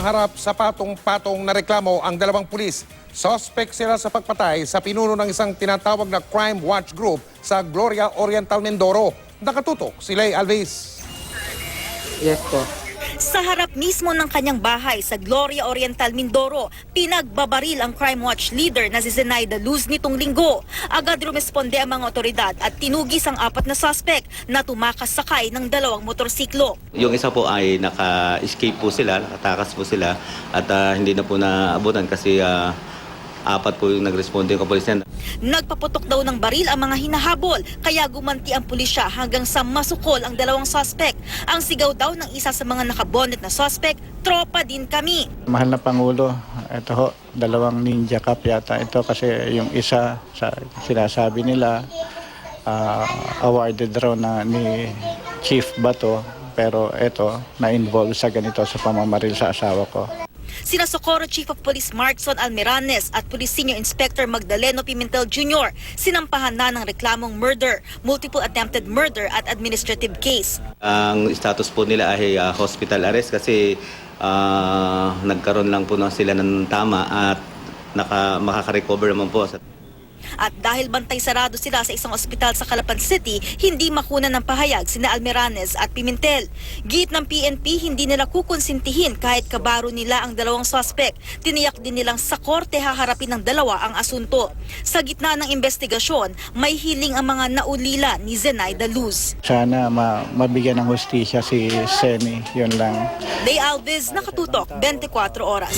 Naharap sa patong-patong na reklamo ang dalawang pulis. Suspect sila sa pagpatay sa pinuno ng isang tinatawag na Crime Watch Group sa Gloria Oriental, Mindoro. Nakatutok si Lay Alves. Yes po. Sa harap mismo ng kanyang bahay sa Gloria Oriental, Mindoro, pinagbabaril ang Crime Watch leader na si Zenaida Luz nitong linggo. Agad rumesponde ang mga otoridad at tinugis ang 4 na suspect na tumakas sakay ng 2 motorsiklo. Yung isa po ay naka-escape po sila, nakatakas po sila at hindi na po naabutan kasi 4 po yung nag-responde yung kapulisan. Nagpaputok daw ng baril ang mga hinahabol, kaya gumanti ang pulisya hanggang sa masukol ang 2 suspect. Ang sigaw daw ng isa sa mga nakabonet na suspect, tropa din kami. Mahal na Pangulo, ito ho, 2 ninja cup yata. Ito kasi yung isa, sinasabi nila, awarded raw na ni Chief Bato. Pero ito, na-involve sa ganito sa pamamaril sa asawa ko. Sina Socorro Chief of Police Markson Almiranes at Police Senior Inspector Magdaleno Pimentel Jr. sinampahan na ng reklamong murder, multiple attempted murder at administrative case. Ang status po nila ay hospital arrest kasi nagkaroon lang po na sila ng tama at makaka-recover naman po. At dahil bantay sarado sila sa isang ospital sa Calapan City, hindi makunan ng pahayag sina Almiranes at Pimentel. Giit ng PNP, hindi nila kukonsintihin kahit kabaro nila ang 2 suspect. Tiniyak din nilang sa korte haharapin ng 2 ang asunto. Sa gitna ng investigasyon, may hiling ang mga naulila ni Zenaida Luz. Sana mabigyan ng hustisya si Seni, yun lang. Lay Alves, Nakatutok, 24 Oras.